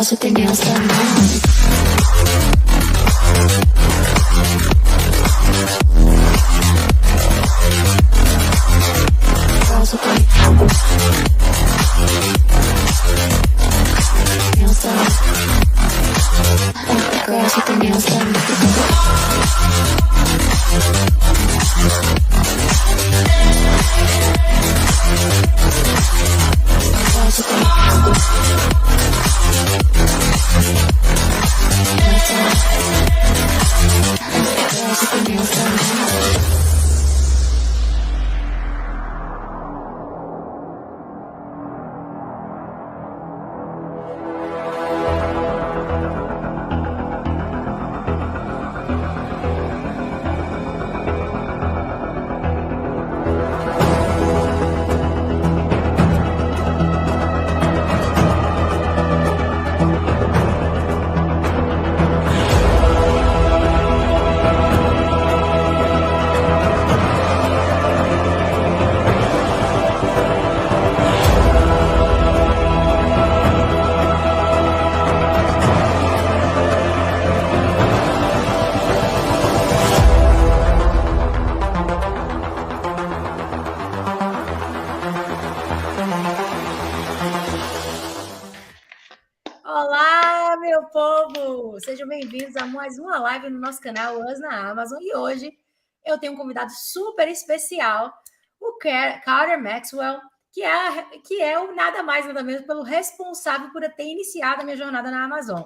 girls with their nails done. Girls with their nails done. Girls with their nails done. Olá, meu povo! Sejam bem-vindos a mais uma live no nosso canal Us na Amazon. E hoje eu tenho um convidado super especial, o Carter Maxwell, que é o nada mais, nada menos pelo responsável por ter iniciado a minha jornada na Amazon.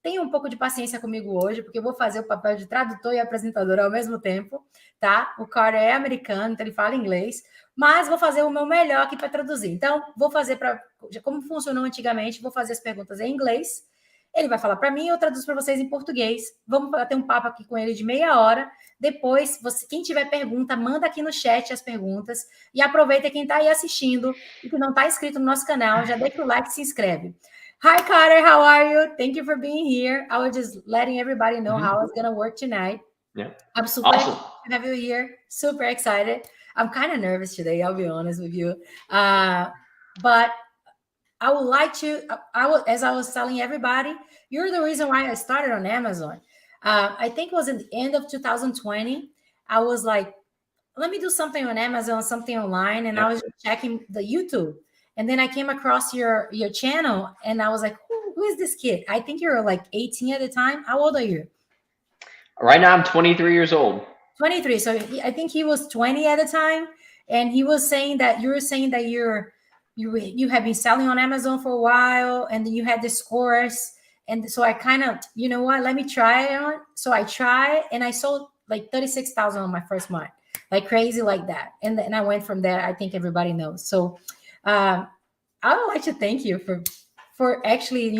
Tenha um pouco de paciência comigo hoje, porque eu vou fazer o papel de tradutor e apresentador ao mesmo tempo, tá? O Carter é americano, então ele fala inglês, mas vou fazer o meu melhor aqui para traduzir. Então, vou fazer como funcionou antigamente, vou fazer as perguntas em inglês, ele vai falar para mim e eu traduzo para vocês em português. Vamos ter um papo aqui com ele de meia hora. Depois, quem tiver pergunta, manda aqui no chat as perguntas e aproveita quem está aí assistindo e que não está inscrito no nosso canal, já deixa o like e se inscreve. Hi, Carter. How are you? Thank you for being here. I was just letting everybody know how it's going to work tonight. Yeah. I'm super excited to have you here. Super excited. I'm kind of nervous today, I'll be honest with you. But I would like to, as I was telling everybody, you're the reason why I started on Amazon. I think it was at the end of 2020. I was like, let me do something on Amazon, something online. And I was just checking the YouTube. And then I came across your channel and I was like, who is this kid? I think you were like 18 at the time. How old are you? Right now, I'm 23 years old. 23. So I think he was 20 at the time. And he was saying that you have been selling on Amazon for a while. And then you had this course. And so I kind of, you know what, let me try it on. So I tried and I sold like 36,000 on my first month, like crazy like that. And then I went from there. I think everybody knows. So I would like to thank you for actually,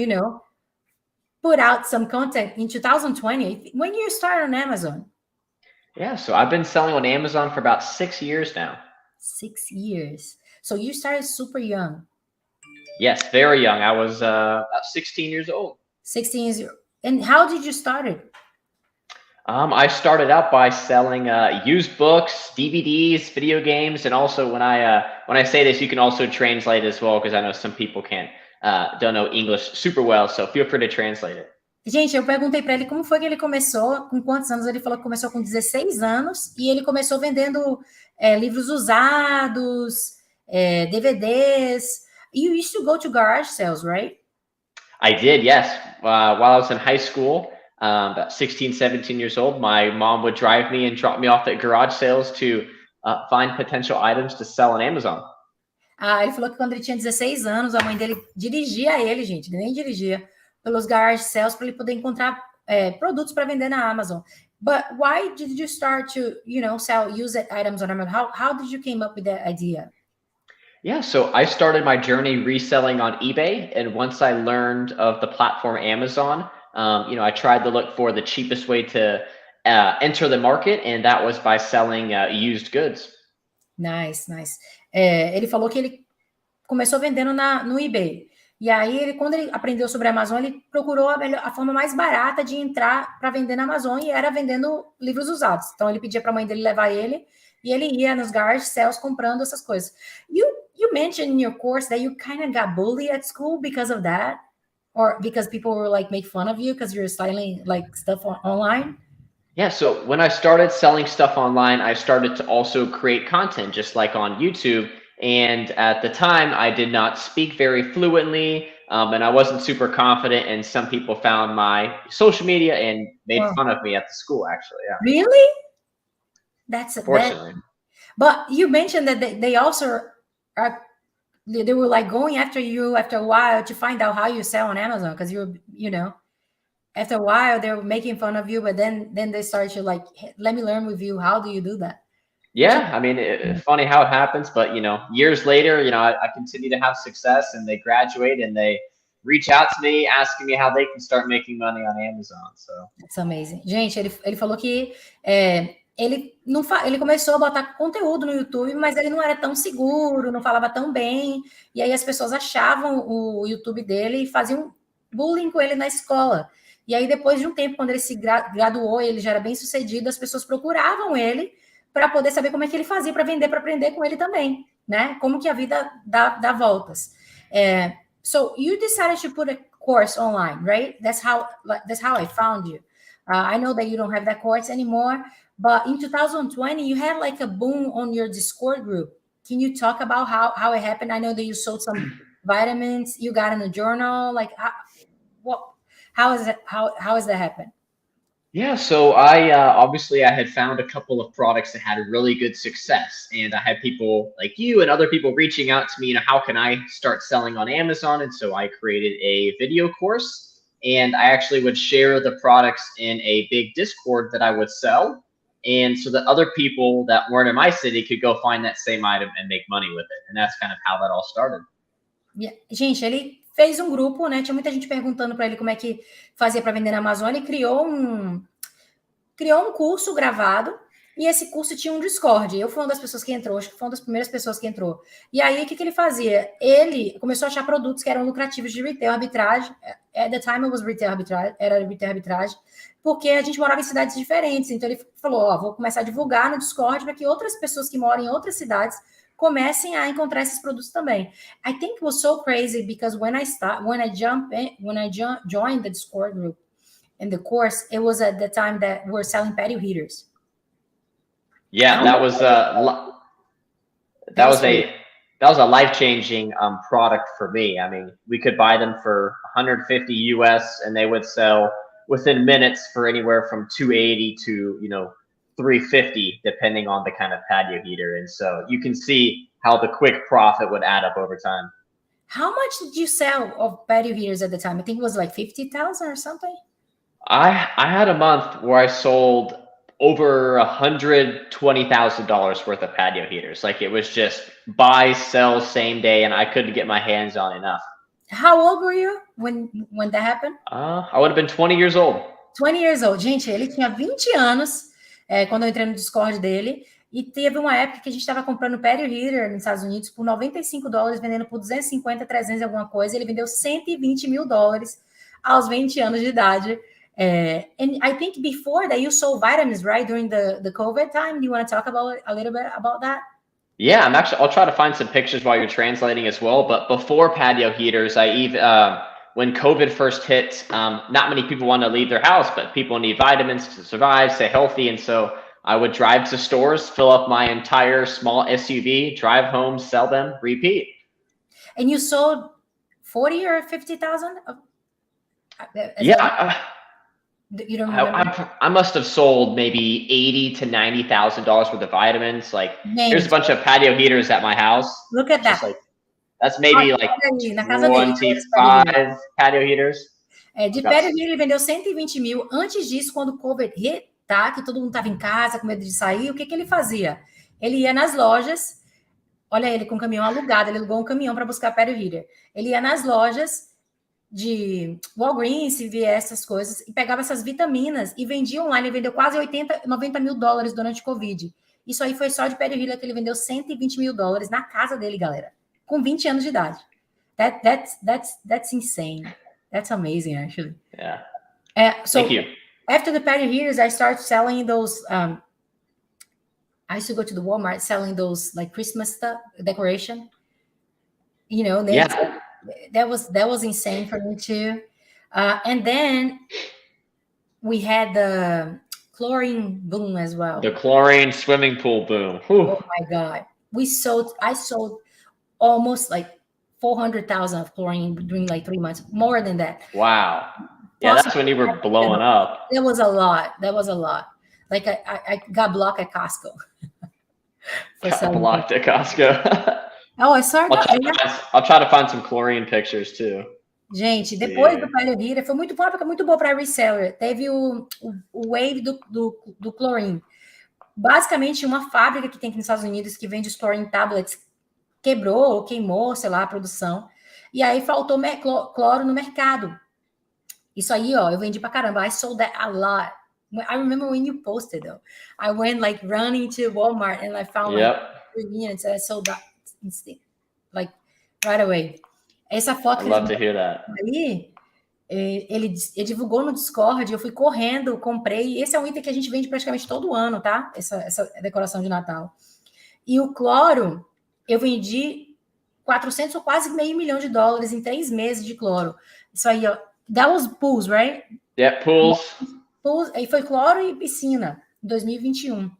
put out some content in 2020 when you started on Amazon. Yeah, so I've been selling on Amazon for about 6 years now. 6 years. So you started super young. Yes, very young. I was about 16 years old. 16 years. And how did you start it? I started out by selling used books, DVDs, video games, and also when I say this, you can also translate as well because I know some people don't know English super well, so feel free to translate it. Gente, eu perguntei para ele como foi que ele começou, com quantos anos. Ele falou que começou com 16 anos e ele começou vendendo livros usados, DVDs. You used to go to garage sales, right? I did, yes. While I was in high school, about 16, 17 years old, my mom would drive me and drop me off at garage sales to find potential items to sell on Amazon. Ele falou que quando ele tinha 16 anos, a mãe dele dirigia ele, gente, ele nem dirigia, pelos garage sales para ele poder encontrar produtos para vender na Amazon. But why did you start to, sell used items on Amazon? How did you came up with that idea? Yeah, so I started my journey reselling on eBay, and once I learned of the platform Amazon, I tried to look for the cheapest way to enter the market, and that was by selling used goods. Nice. Ele falou que ele começou vendendo no eBay. E aí, quando ele aprendeu sobre a Amazon, ele procurou a forma mais barata de entrar para vender na Amazon e era vendendo livros usados. Então, ele pedia para a mãe dele levar ele e ele ia nos garage sales comprando essas coisas. You mentioned in your course that you kind of got bullied at school because of that. or because people were like make fun of you because you're selling like stuff online? Yeah, so when I started selling stuff online, I started to also create content just like on YouTube. And at the time, I did not speak very fluently, and I wasn't super confident. And some people found my social media and made Or fun of me at the school, actually. Yeah, really? That's that. unfortunately. But you mentioned that they also are, they were like going after you after a while to find out how you sell on Amazon because you're after a while they were making fun of you, but then they started to like, "Hey, let me learn with you. How do you do that?" Which is Yeah, I mean, funny how it happens, but years later, I continue to have success, and they graduate and they reach out to me asking me how they can start making money on Amazon. So That's amazing. Gente, ele falou que ele não ele começou a botar conteúdo no YouTube, mas ele não era tão seguro, não falava tão bem, e aí as pessoas achavam o YouTube dele e faziam bullying com ele na escola. E aí, depois de um tempo, quando ele se graduou, ele já era bem sucedido, as pessoas procuravam ele para poder saber como é que ele fazia para vender, para aprender com ele também, né? Como que a vida dá voltas. So you decided to put a course online, right? That's how I found you. I know that you don't have that course anymore, but in 2020, you had like a boom on your Discord group. Can you talk about how it happened? I know that you sold some vitamins, you got in a journal, like how is that happen? yeah, so I obviously I had found a couple of products that had a really good success, and I had people like you and other people reaching out to me, how can I start selling on Amazon? And so I created a video course, and I actually would share the products in a big Discord that I would sell, and so that other people that weren't in my city could go find that same item and make money with it. And that's kind of how that all started. Yeah. Gente, ele fez um grupo, né? Tinha muita gente perguntando para ele como é que fazia para vender na Amazônia e criou um curso gravado, e esse curso tinha um Discord. Eu fui uma das pessoas que entrou, acho que foi uma das primeiras pessoas que entrou. E aí, o que ele fazia? Ele começou a achar produtos que eram lucrativos de retail arbitrage. At the time, it was retail arbitrage, era retail arbitrage, porque a gente morava em cidades diferentes. Então, ele falou, vou começar a divulgar no Discord para que outras pessoas que moram em outras cidades comecem a encontrar esses produtos também. I think it was so crazy because when I joined the Discord group in the course, it was at the time that we're selling patio heaters. Yeah, that was a life-changing product for me. I mean, we could buy them for 150 US, and they would sell within minutes for anywhere from 280 to 350, depending on the kind of patio heater. And so you can see how the quick profit would add up over time. How much did you sell of patio heaters at the time? I think it was like 50,000 or something. I had a month where I sold over $120,000 worth of patio heaters. Like, it was just buy, sell, same day, and I couldn't get my hands on enough. How old were you when that happened? I would have been 20 years old. 20 years old. Gente, ele tinha 20 anos quando eu entrei no Discord dele, e teve uma época que a gente estava comprando patio heater nos Estados Unidos por $95, vendendo por 250, 300 e alguma coisa. Ele vendeu $120 mil aos 20 anos de idade. And I think before that you sold vitamins, right? During the COVID time. Do you want to talk a little bit about that? Yeah, I'll try to find some pictures while you're translating as well. But before patio heaters, I even, when COVID first hit, not many people want to leave their house, but people need vitamins to survive, stay healthy. And so I would drive to stores, fill up my entire small SUV, drive home, sell them, repeat. And you sold 40 or 50,000? Yeah. You don't remember? I must have sold maybe $80,000 to $90,000 worth of vitamins. Like, there's a bunch of patio heaters at my house. Look at that. Like, that's maybe like 25 patio heaters. De patio heater ele vendeu 120 mil. Antes disso, quando o COVID hit, tá? Que todo mundo estava em casa com medo de sair, o que ele fazia? Ele ia nas lojas, olha ele com um caminhão alugado, ele alugou um caminhão para buscar patio heater. Ele ia nas lojas de Walgreens, CVS, essas coisas, e pegava essas vitaminas e vendia online. Ele vendeu quase 80, 90 mil dólares durante o Covid. Isso aí foi só de patio heater que ele vendeu 120 mil dólares na casa dele, galera, com 20 anos de idade. That's insane. That's amazing, actually. Yeah. So thank you. After the patio heaters, I started selling those. I used to go to the Walmart selling those like Christmas stuff, decoration. Yeah. That was insane for me too. And then we had the chlorine boom as well. The chlorine swimming pool boom. Whew. Oh my God. I sold almost like 400,000 of chlorine during like 3 months, more than that. Wow. Yeah, that's when you were blowing up. That was a lot. Like I got blocked at Costco. Got blocked at Costco. Oh, I saw. I'll try to find some chlorine pictures too. Gente, depois do Palio foi muito bom para reseller. Teve o wave do chlorine. Basicamente, uma fábrica que tem aqui nos Estados Unidos que vende os chlorine tablets quebrou ou queimou, sei lá, a produção. E aí faltou cloro no mercado. Isso aí, ó, eu vendi pra caramba. I sold that a lot. I remember when you posted, though. I went like running to Walmart and I found like 3 units and I sold that like right away. Essa foto I'd love to hear that. Aí, ele divulgou no Discord, eu fui correndo, comprei. Esse é um item que a gente vende praticamente todo ano, tá? Essa decoração de Natal. E o cloro, eu vendi 400 ou quase $500 mil em 3 meses de cloro. Isso aí, ó. That was pools, right? Yeah, pools. Aí foi cloro e piscina, em 2021.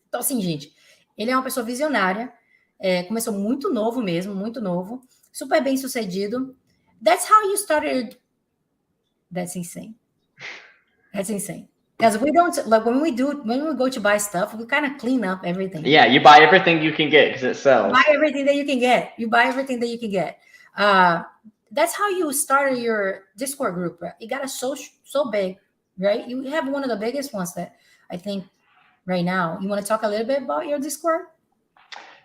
Então, assim, gente, ele é uma pessoa visionária, começou muito novo mesmo, muito novo, super bem sucedido. That's how you started. That's insane. That's insane. Because we don't, like, when we go to buy stuff, we kind of clean up everything. Yeah, you buy everything you can get because it sells. Buy everything that you can get. You buy everything that you can get. That's how you started your Discord group. Right? It got so big, right? You have one of the biggest ones that I think right now. You want to talk a little bit about your Discord?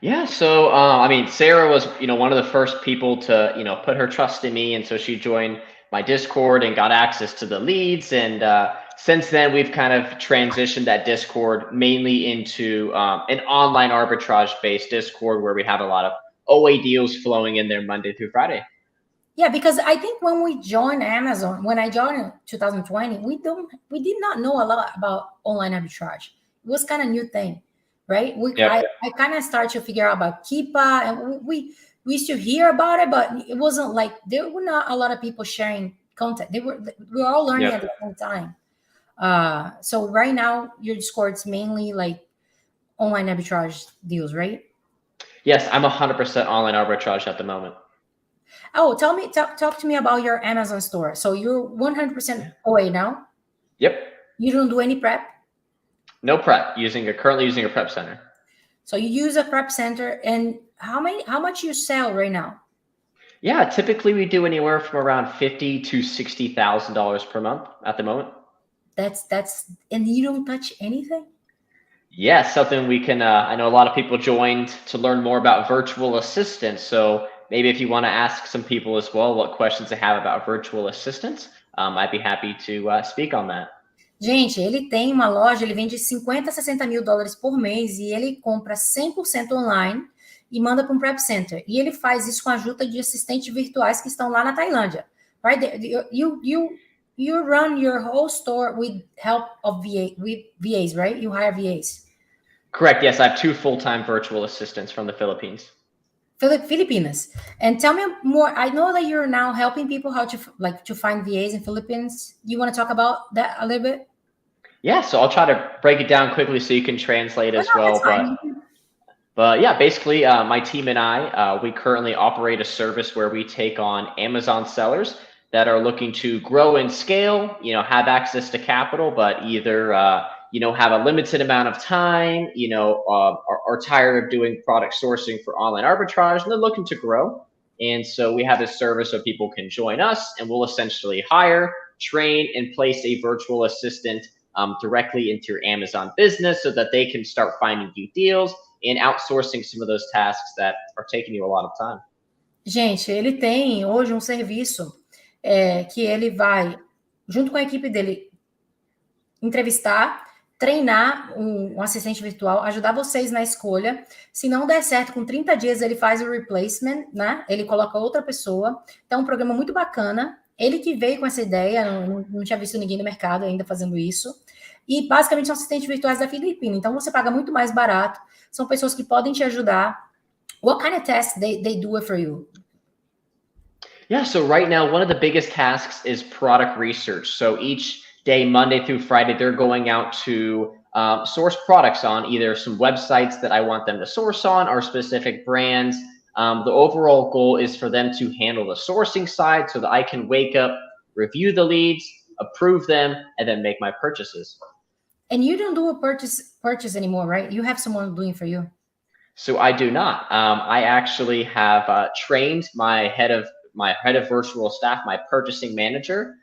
Yeah, so I mean, Sara was, one of the first people to, put her trust in me, and so she joined my Discord and got access to the leads. And since then, we've kind of transitioned that Discord mainly into an online arbitrage-based Discord where we have a lot of OA deals flowing in there Monday through Friday. Yeah, because I think when we joined Amazon, when I joined in 2020, we did not know a lot about online arbitrage. It was kind of new thing, right? I kind of started to figure out about Keepa, and we used to hear about it, but it wasn't like there were not a lot of people sharing content. We were all learning at the same time. So right now, your Discord's mainly like online arbitrage deals, right? Yes, I'm 100% online arbitrage at the moment. Oh, talk to me about your Amazon store. So you're 100% OA now? Yep. You don't do any prep? No prep. Currently using a prep center. So you use a prep center, and how much you sell right now? Yeah, typically we do anywhere from around $50,000 to $60,000 per month at the moment. That's and you don't touch anything? Yes, something we can. I know a lot of people joined to learn more about virtual assistants. So maybe if you want to ask some people as well what questions they have about virtual assistants, I'd be happy to speak on that. Gente, ele tem uma loja, ele vende $50 a $60 mil por mês e ele compra 100% online e manda para um prep center. E ele faz isso com a ajuda de assistentes virtuais que estão lá na Tailândia. Right? You run your whole store with help of VAs, right? You hire VAs. Correct. Yes, I have 2 full-time virtual assistants from the Philippines. Filipinas. And tell me more. I know that you're now helping people how to find VAs in Philippines. You want to talk about that a little bit? Yeah, so I'll try to break it down quickly so you can translate as well. But yeah, basically, my team and I, we currently operate a service where we take on Amazon sellers that are looking to grow and scale, have access to capital, but either have a limited amount of time, are tired of doing product sourcing for online arbitrage, and they're looking to grow. And so we have this service so people can join us, and we'll essentially hire, train, and place a virtual assistant directly into your Amazon business so that they can start finding you deals and outsourcing some of those tasks that are taking you a lot of time. Gente, ele tem hoje um serviço que ele vai, junto com a equipe dele, entrevistar, treinar um assistente virtual, ajudar vocês na escolha. Se não der certo, com 30 dias ele faz o replacement, né? Ele coloca outra pessoa. Então, um programa muito bacana. Ele que veio com essa ideia, não tinha visto ninguém no mercado ainda fazendo isso. E, basicamente, são assistentes virtuais da Filipina. Então, você paga muito mais barato. São pessoas que podem te ajudar. What kind of tasks they do it for you? Yeah, so right now, one of the biggest tasks is product research. So each day, Monday through Friday, they're going out to source products on either some websites that I want them to source on or specific brands. The overall goal is for them to handle the sourcing side so that I can wake up, review the leads, approve them, and then make my purchases. And you don't do a purchase anymore, right? You have someone doing for you. So I do not. I actually have trained my head of virtual staff, my purchasing manager.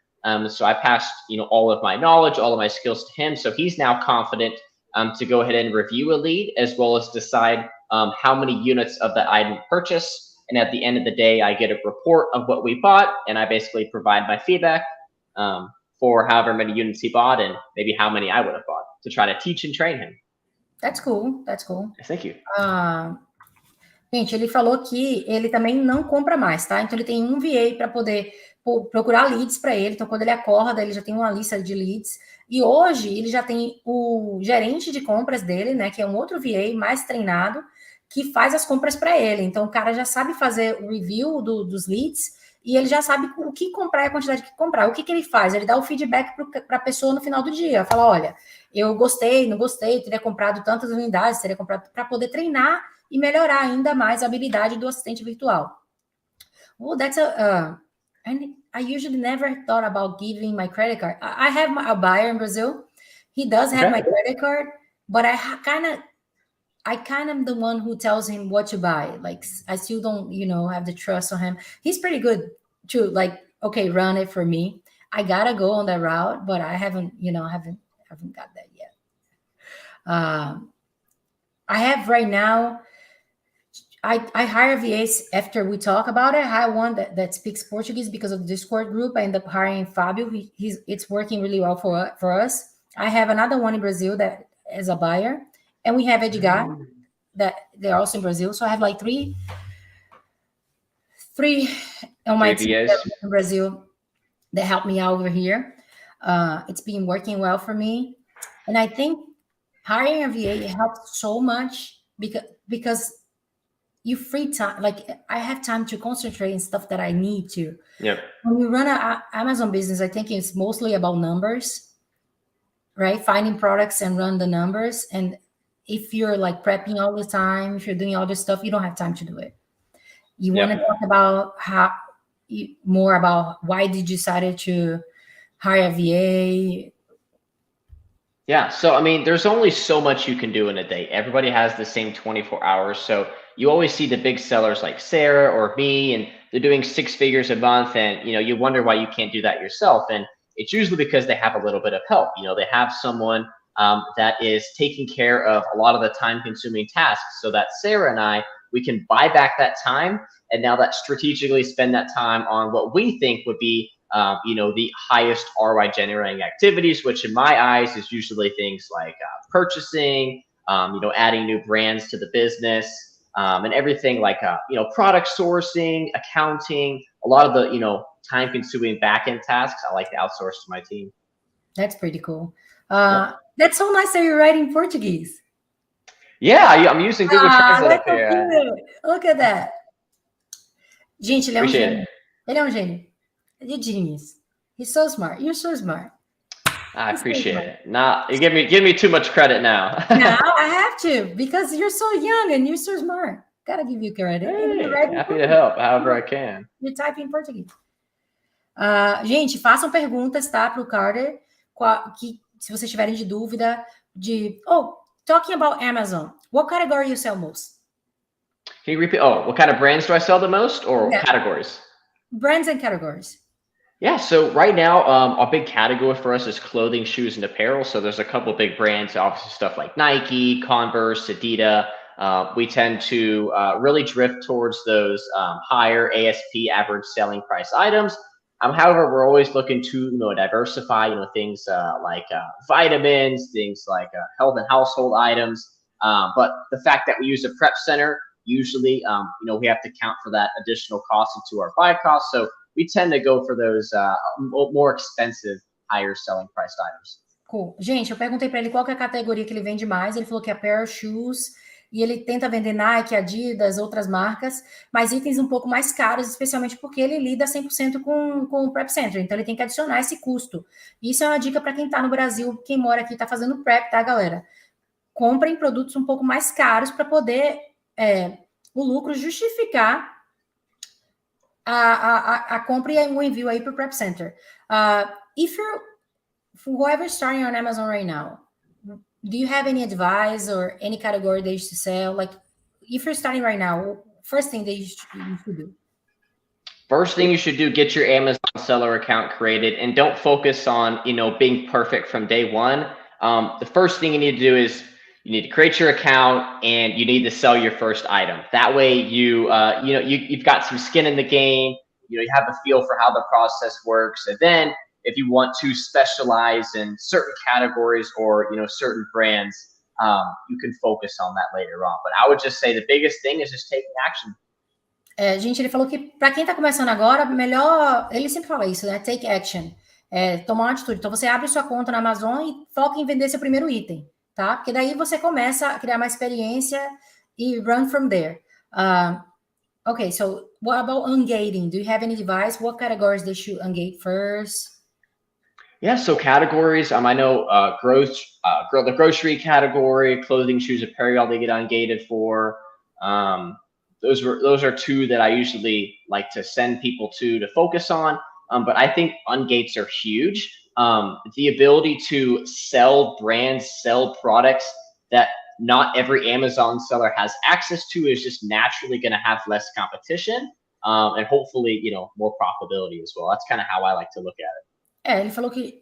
So I passed, all of my knowledge, all of my skills to him. So he's now confident to go ahead and review a lead as well as decide how many units of that item purchase. And at the end of the day, I get a report of what we bought, and I basically provide my feedback for however many units he bought and maybe how many I would have bought to try to teach and train him. That's cool. That's cool. Thank you. Gente, ele falou que ele também não compra mais, tá? Então ele tem um VA para poder procurar leads para ele. Então quando ele acorda, ele já tem uma lista de leads. E hoje ele já tem o gerente de compras dele, né? Que é um outro VA mais treinado que faz as compras para ele. Então o cara já sabe fazer o review dos leads e ele já sabe o que comprar e a quantidade que comprar. O que ele faz? Ele dá o feedback para a pessoa no final do dia. Fala, olha, eu gostei, não gostei, teria comprado tantas unidades, teria comprado para poder treinar e melhorar ainda mais a habilidade do assistente virtual. Oh, that's and I usually never thought about giving my credit card. I have a buyer in Brazil. He does have my credit card, but I kind of am the one who tells him what to buy. Like, I still don't, have the trust on him. He's pretty good to like, okay, run it for me. I gotta go on that route, but I haven't got that yet. I have right now, I hire VAs after we talk about it. I hire one that speaks Portuguese because of the Discord group. I end up hiring Fabio. It's working really well for us. I have another one in Brazil that is a buyer. And we have Edgar, that they're also in Brazil. So I have like three on my team in Brazil that help me out over here. It's been working well for me. And I think hiring a VA helps so much because you free time. Like, I have time to concentrate in stuff that I need to. Yep. When you run an Amazon business, I think it's mostly about numbers, right? Finding products and run the numbers. And if you're like prepping all the time, if you're doing all this stuff, you don't have time to do it. You want to talk about more about why did you decide to hire a VA? Yeah, so I mean, there's only so much you can do in a day. Everybody has the same 24 hours. So you always see the big sellers like Sara or me, and they're doing 6 figures a month, and you wonder why you can't do that yourself. And it's usually because they have a little bit of help. They have someone that is taking care of a lot of the time-consuming tasks, so that Sara and we can buy back that time, and now that strategically spend that time on what we think would be, the highest ROI generating activities, which in my eyes is usually things like purchasing, adding new brands to the business, and everything like, product sourcing, accounting, a lot of the, time-consuming back-end tasks I like to outsource to my team. That's pretty cool. That's so nice that you're writing Portuguese. Yeah, I'm using Google Translate up here. Look at that. Gente, ele é um Appreciate gênio. it. Ele é um gênio. He's a genius. He's so smart. You're so smart. I appreciate it. Nah, you give me too much credit now. Now I have to, because you're so young and you're so smart. Gotta give you credit. Hey, happy to help however I can. You type in Portuguese. Gente, façam perguntas, tá, pro Carter, se vocês tiverem de dúvida talking about Amazon, what category you sell most? Can you repeat? What kind of brands do I sell the most, or categories? Brands and categories. Yeah, so right now, a big category for us is clothing, shoes, and apparel. So there's a couple of big brands, obviously stuff like Nike, Converse, Adidas. We tend to really drift towards those higher ASP, average selling price items. However, we're always looking to diversify, things like vitamins, things like health and household items. But the fact that we use a prep center, usually, we have to count for that additional cost into our buy cost. So we tend to go for those more expensive, higher selling priced items. Cool. Gente, eu perguntei para ele qual que é a categoria que ele vende mais. Ele falou que é apparel, shoes e ele tenta vender Nike, Adidas, outras marcas, mas itens um pouco mais caros, especialmente porque ele lida 100% com o Prep Center, então ele tem que adicionar esse custo. Isso é uma dica para quem está no Brasil, quem mora aqui está fazendo Prep, tá, galera? Comprem produtos um pouco mais caros para poder o lucro justificar a compra e o envio aí para o Prep Center. If you're whoever's starting on Amazon right now, do you have any advice or any category that you should sell? Like, if you're starting right now, first thing that you should do. First thing you should do, get your Amazon seller account created, and don't focus on, being perfect from day one. The first thing you need to do is you need to create your account and you need to sell your first item. That way you've got some skin in the game, you have a feel for how the process works. And then if you want to specialize in certain categories or, certain brands, you can focus on that later on. But I would just say the biggest thing is just taking action. Gente, ele falou que para quem está começando agora, melhor, ele sempre fala isso, né? Take action, tomar uma atitude. Então você abre sua conta na Amazon e foca em vender seu primeiro item, tá? Porque daí você começa a criar mais experiência e run from there. Okay, so what about ungating? Do you have any advice? What categories they should ungate first? Yeah, so categories, I know the grocery category, clothing, shoes, apparel, they get ungated for. Those are two that I usually like to send people to focus on. But I think ungates are huge. The ability to sell brands, sell products that not every Amazon seller has access to is just naturally going to have less competition, and hopefully, more profitability as well. That's kind of how I like to look at it. Ele falou que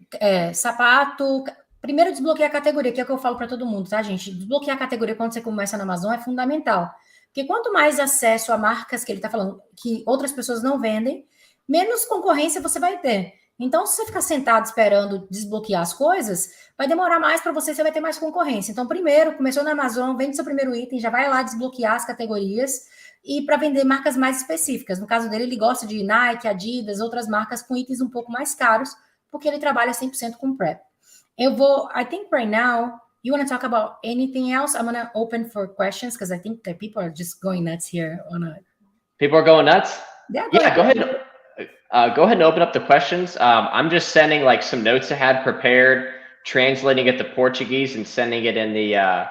sapato. Primeiro, desbloquear a categoria, que é o que eu falo para todo mundo, tá, gente? Desbloquear a categoria quando você começa na Amazon é fundamental. Porque quanto mais acesso a marcas que ele está falando, que outras pessoas não vendem, menos concorrência você vai ter. Então, se você ficar sentado esperando desbloquear as coisas, vai demorar mais para você vai ter mais concorrência. Então, primeiro, começou na Amazon, vende seu primeiro item, já vai lá desbloquear as categorias e para vender marcas mais específicas. No caso dele, ele gosta de Nike, Adidas, outras marcas com itens um pouco mais caros, porque ele trabalha 100% com prep. I think right now, you want to talk about anything else? I'm going to open for questions because I think that people are just going nuts here. People are going nuts? Yeah, go ahead. Go ahead and open up the questions. I'm just sending like some notes I had prepared, translating it to Portuguese and sending it in the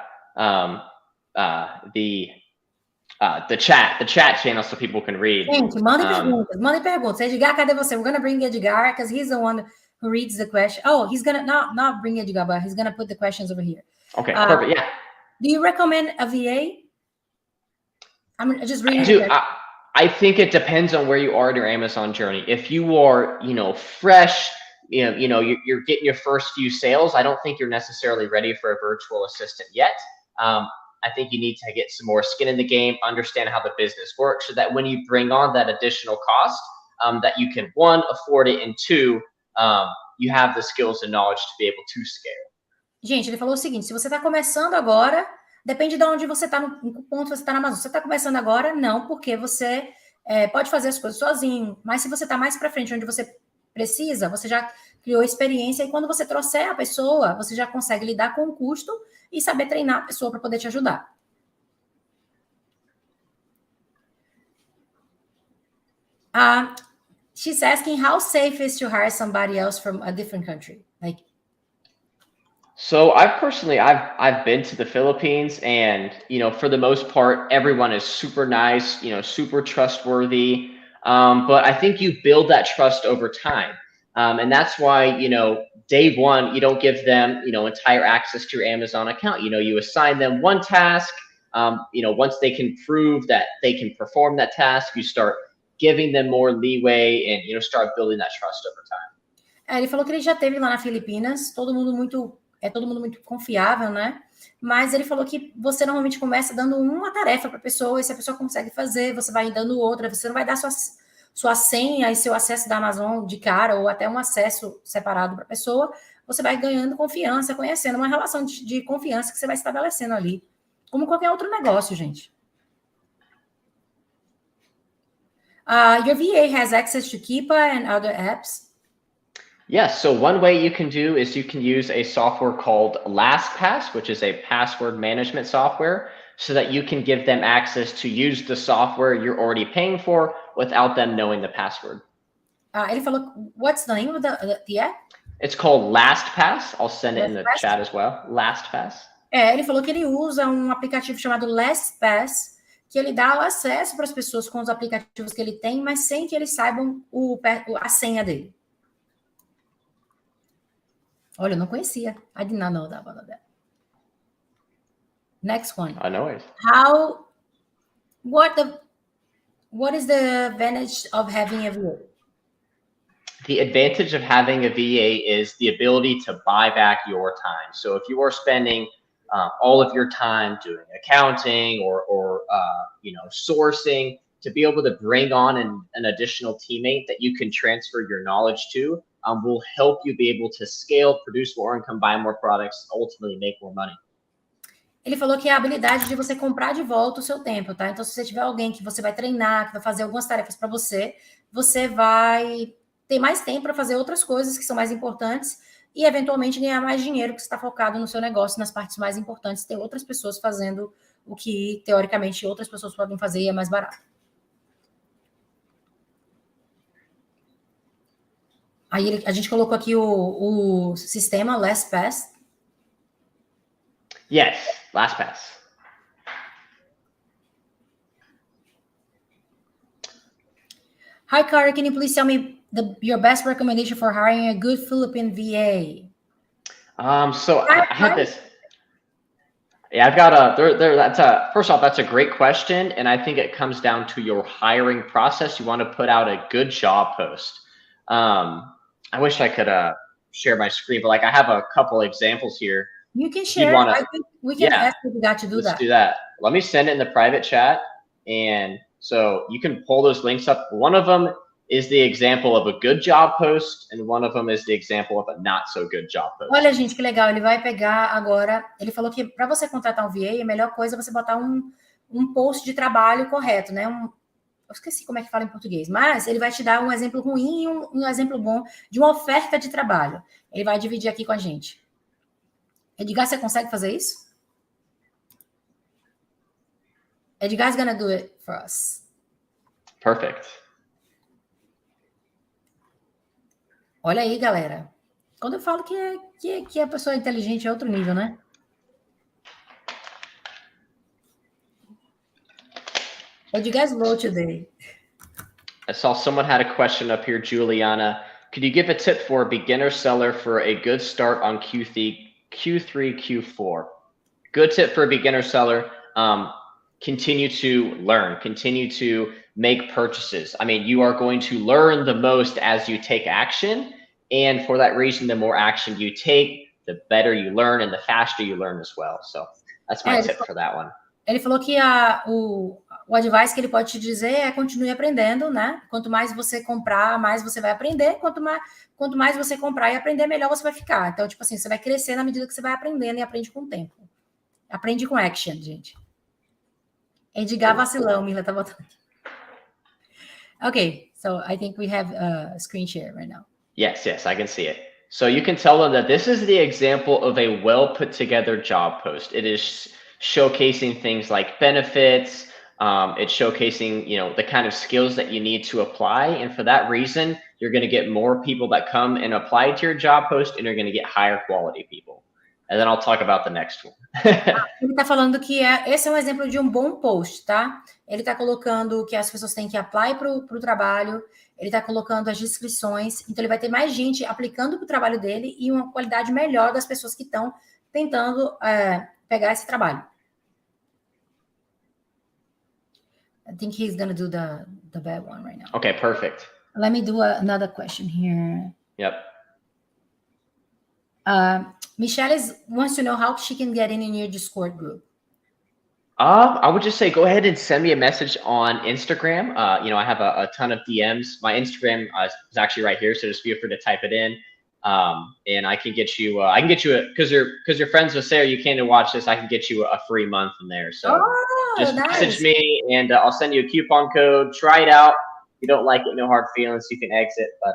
chat channel so people can read. Gente, mandem perguntas. Edgar, cadê você? We're going to bring Edgar because he's the one who reads the question. Oh, he's going to not bring Edgar, but he's going to put the questions over here. Okay, perfect. Yeah. Do you recommend a VA? I'm just reading it. I think it depends on where you are in your Amazon journey. If you are, fresh, you're getting your first few sales, I don't think you're necessarily ready for a virtual assistant yet. I think you need to get some more skin in the game, understand how the business works, so that when you bring on that additional cost, that you can, one, afford it, and two, you have the skills and knowledge to be able to scale. Gente, ele falou o seguinte: se você está começando agora, depende de onde você está, no ponto você está na Amazon. Se você está começando agora, não, porque você pode fazer as coisas sozinho. Mas se você está mais para frente, onde você precisa, você já criou experiência e quando você trouxer a pessoa, você já consegue lidar com o custo e saber treinar a pessoa para poder te ajudar. She's asking how safe is to hire somebody else from a different country, like. So I've been to the Philippines, and for the most part, everyone is super nice, super trustworthy. But I think you build that trust over time, and that's why day one you don't give them entire access to your Amazon account. You assign them one task. Once they can prove that they can perform that task, you start giving them more leeway and start building that trust over time. Ele falou que ele já teve lá na Filipinas, todo mundo muito confiável, né? Mas ele falou que você normalmente começa dando uma tarefa para a pessoa, e se a pessoa consegue fazer, você vai dando outra, você não vai dar sua senha e seu acesso da Amazon de cara, ou até um acesso separado para a pessoa, você vai ganhando confiança, conhecendo uma relação de confiança que você vai estabelecendo ali, como qualquer outro negócio, gente. Your VA has access to Keepa and other apps? Yes, so one way you can do is you can use a software called LastPass, which is a password management software. so that you can give them access to use the software you're already paying for without them knowing the password. Ele falou, what's the name of the app? It's called LastPass. I'll send it in the chat as well. LastPass. Ele falou que ele usa um aplicativo chamado LastPass, que ele dá o acesso para as pessoas com os aplicativos que ele tem, mas sem que eles saibam a senha dele. Olha, eu não conhecia. I did not know about that. Next one. I know it. What is the advantage of having a VA? The advantage of having a VA is the ability to buy back your time. So if you are spending all of your time doing accounting or sourcing, to be able to bring on an additional teammate that you can transfer your knowledge to will help you be able to scale, produce more income, buy more products, ultimately make more money. Ele falou que é a habilidade de você comprar de volta o seu tempo, tá? Então, se você tiver alguém que você vai treinar, que vai fazer algumas tarefas para você, você vai ter mais tempo para fazer outras coisas que são mais importantes e, eventualmente, ganhar mais dinheiro, porque você está focado no seu negócio, nas partes mais importantes. Tem outras pessoas fazendo o que, teoricamente, outras pessoas podem fazer e é mais barato. Aí a gente colocou aqui o sistema LastPass. Yes, LastPass. Hi, Carter. Can you please tell me your best recommendation for hiring a good Philippine VA? So I had this. Yeah, I've got first off, that's a great question. And I think it comes down to your hiring process. You want to put out a good job post. I wish I could share my screen, but I have a couple examples here. You can share. I think we can ask the guy to do that. Let's do that. Let me send it in the private chat. And so you can pull those links up. One of them is the example of a good job post, and one of them is the example of a not so good job post. Olha, gente, que legal. Ele vai pegar agora. Ele falou que para você contratar um VA, a melhor coisa é você botar um post de trabalho correto, né? Eu esqueci como é que fala em português, mas ele vai te dar um exemplo ruim e um exemplo bom de uma oferta de trabalho. Ele vai dividir aqui com a gente. Edgar, você consegue fazer isso? Edgar's gonna do it for us. Perfect. Olha aí, galera. Quando eu falo que a pessoa é inteligente é outro nível, né? Edgar's low today. I saw someone had a question up here, Juliana. Could you give a tip for a beginner seller for a good start on Q3, Q4? Good tip for a beginner seller. Continue to learn, continue to make purchases. I mean, you are going to learn the most as you take action. And for that reason, the more action you take, the better you learn and the faster you learn as well. So that's my tip for that one. Ele falou que o advice que ele pode te dizer é continue aprendendo, né? Quanto mais você comprar, mais você vai aprender. Quanto mais você comprar e aprender, melhor você vai ficar. Então, tipo assim, você vai crescer na medida que você vai aprendendo e aprende com o tempo. Aprende com action, gente. Edgar vacilão, Mila tá botando aqui. Okay, so I think we have a screen share right now. Yes, I can see it. So you can tell them that this is the example of a well put together job post. It is showcasing things like benefits. It's showcasing, the kind of skills that you need to apply. And for that reason, you're going to get more people that come and apply to your job post, and you're going to get higher quality people. And then I'll talk about the next one. Ele está falando que esse é um exemplo de um bom post, tá? Ele está colocando que as pessoas têm que apply para o trabalho, ele está colocando as descrições, então ele vai ter mais gente aplicando para o trabalho dele e uma qualidade melhor das pessoas que estão tentando pegar esse trabalho. I think he's going to do the bad one right now. Okay, perfect. Let me do another question here. Yep. Michelle wants to know how she can get in your Discord group. I would just say go ahead and send me a message on Instagram. I have a ton of DMs. My Instagram is actually right here, so just feel free to type it in. And I can get you. Because you're friends with Sarah. You came to watch this. I can get you a free month in there. So just message me, and I'll send you a coupon code. Try it out. If you don't like it, no hard feelings. You can exit, but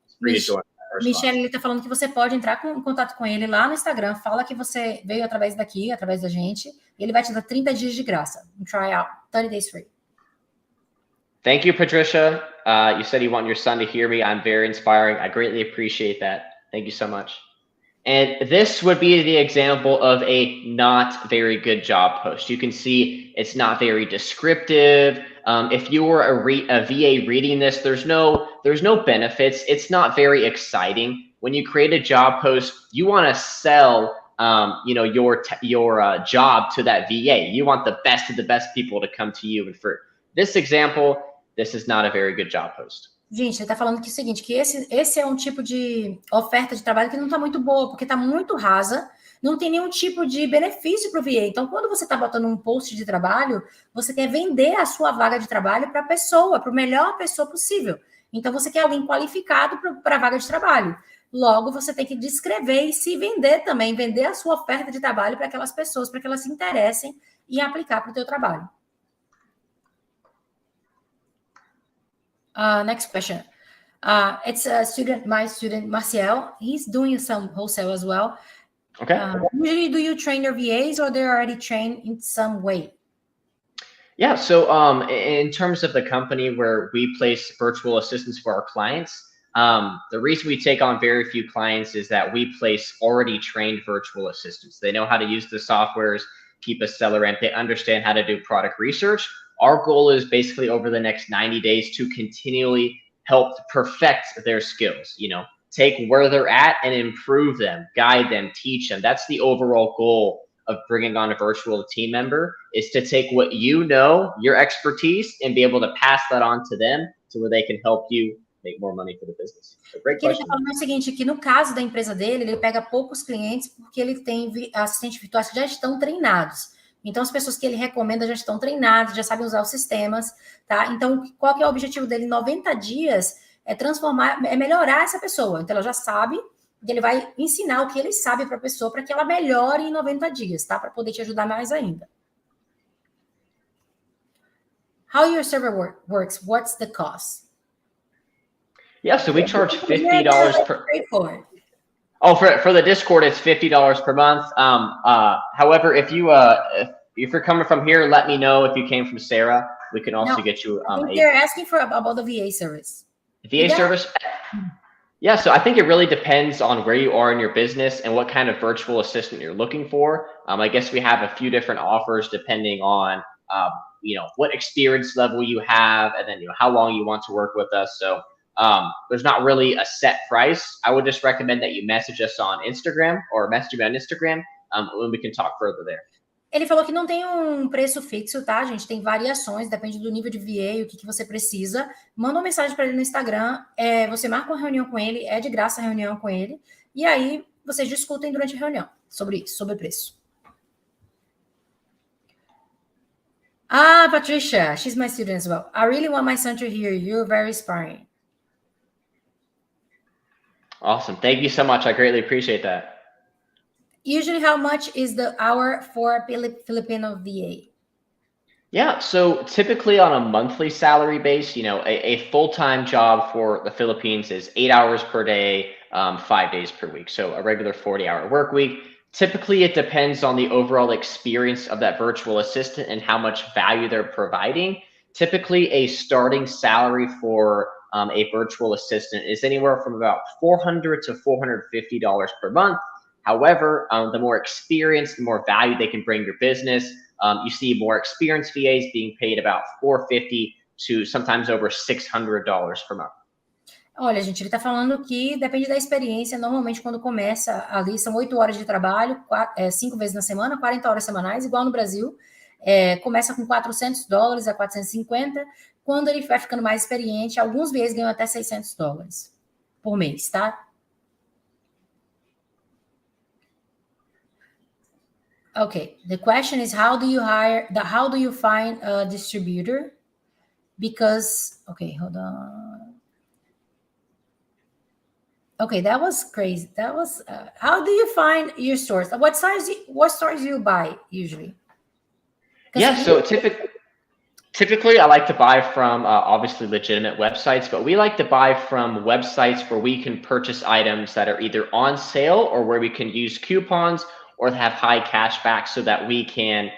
it's free to join. Michelle, ele está falando que você pode entrar em contato com ele lá no Instagram, fala que você veio através daqui, através da gente, e ele vai te dar 30 dias de graça. Um tryout, 30 days free. Thank you, Patricia. You said you want your son to hear me. I'm very inspiring. I greatly appreciate that. Thank you so much. And this would be the example of a not very good job post. You can see it's not very descriptive. If you were a VA reading this, there's no benefits. It's not very exciting. When you create a job post, you want to sell your job to that VA. You want the best of the best people to come to you. And for this example, this is not a very good job post. Gente, ele está falando que é o seguinte, que esse é um tipo de oferta de trabalho que não está muito boa, porque está muito rasa, não tem nenhum tipo de benefício para o VA. Então, quando você está botando um post de trabalho, você quer vender a sua vaga de trabalho para a pessoa, para a melhor pessoa possível. Então, você quer alguém qualificado para a vaga de trabalho. Logo, você tem que descrever e se vender também, vender a sua oferta de trabalho para aquelas pessoas, para que elas se interessem em aplicar para o teu trabalho. Next question. It's my student Marciel. He's doing some wholesale as well. Okay. Usually, do you train your VAs or they're already trained in some way? Yeah. So in terms of the company where we place virtual assistants for our clients, the reason we take on very few clients is that we place already trained virtual assistants. They know how to use the softwares, keep a seller ramp. They understand how to do product research. Our goal is basically over the next 90 days to continually help perfect their skills, take where they're at and improve them, guide them, teach them. That's the overall goal of bringing on a virtual team member, is to take what your expertise, and be able to pass that on to them to where they can help you make more money for the business. So great question. Ele está falando o seguinte, que no caso da empresa dele, ele pega poucos clientes porque ele tem assistentes virtuais que já estão treinados. Então, as pessoas que ele recomenda já estão treinadas, já sabem usar os sistemas, tá? Então, qual que é o objetivo dele? Em 90 dias é melhorar essa pessoa. Então, ela já sabe, e ele vai ensinar o que ele sabe para a pessoa para que ela melhore em 90 dias, tá? Para poder te ajudar mais ainda. How your server works? What's the cost? Yeah, so we charge $50 per... Oh, for the Discord, it's $50 per month. However, if you're coming from here, let me know. If you came from Sara, we can also get you. They're asking about the VA service. VA service. Yeah, so I think it really depends on where you are in your business and what kind of virtual assistant you're looking for. I guess we have a few different offers depending on what experience level you have, and then how long you want to work with us. So. There's not really a set price. I would just recommend that you message us on Instagram, or message me on Instagram, when we can talk further there. Ele falou que não tem um preço fixo, tá, gente? Tem variações, depende do nível de VA, o que você precisa. Manda uma mensagem para ele no Instagram, você marca uma reunião com ele, é de graça a reunião com ele, e aí vocês discutem durante a reunião sobre isso, sobre preço. Patricia, she's my student as well. I really want my son to hear you. You're very inspiring. Awesome. Thank you so much. I greatly appreciate that. Usually, how much is the hour for a Filipino VA? Yeah, so typically on a monthly salary base, a full-time job for the Philippines is 8 hours per day, 5 days per week. So a regular 40-hour work week. Typically, it depends on the overall experience of that virtual assistant and how much value they're providing. Typically, a starting salary for a virtual assistant is anywhere from about $400 to $450 per month. However, the more experience, the more value they can bring your business. You see more experienced VAs being paid about $450 to sometimes over $600 per month. Olha, gente, ele está falando que depende da experiência. Normalmente, quando começa ali, são 8 horas de trabalho, 5 vezes na semana, 40 horas semanais, igual no Brasil. Começa com $400 a 450. Quando ele vai ficando mais experiente, alguns VAs ganham até $600 por mês, tá? Okay, the question is how do you find a distributor? Because, okay, hold on. Okay, that was crazy. That was, how do you find your stores? What stores do you buy usually? Yeah, so Typically, I like to buy from obviously legitimate websites, but we like to buy from websites where we can purchase items that are either on sale or where we can use coupons or have high cash back so that we can,